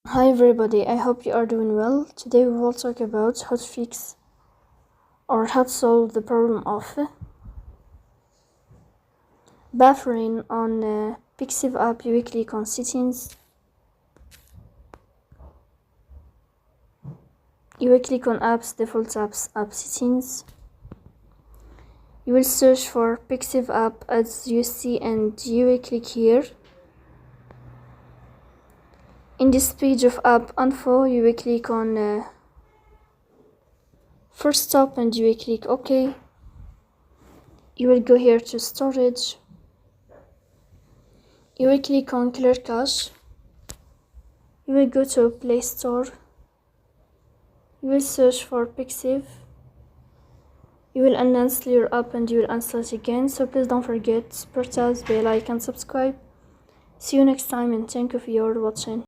Hi everybody, I hope you are doing well. Today we will talk about how to fix or how to solve the problem of buffering on Pixiv app. You will click on settings. You will click on apps, default apps, app settings. You will search for Pixiv app as you see and you will click here. In this page of app info, you will click on first stop and you will click OK. You will go here to storage. You will click on clear cache. You will go to Play Store. You will search for Pixiv. You will uninstall your app and you will install it again. So please don't forget to press bell icon, subscribe. See you next time and thank you for your watching.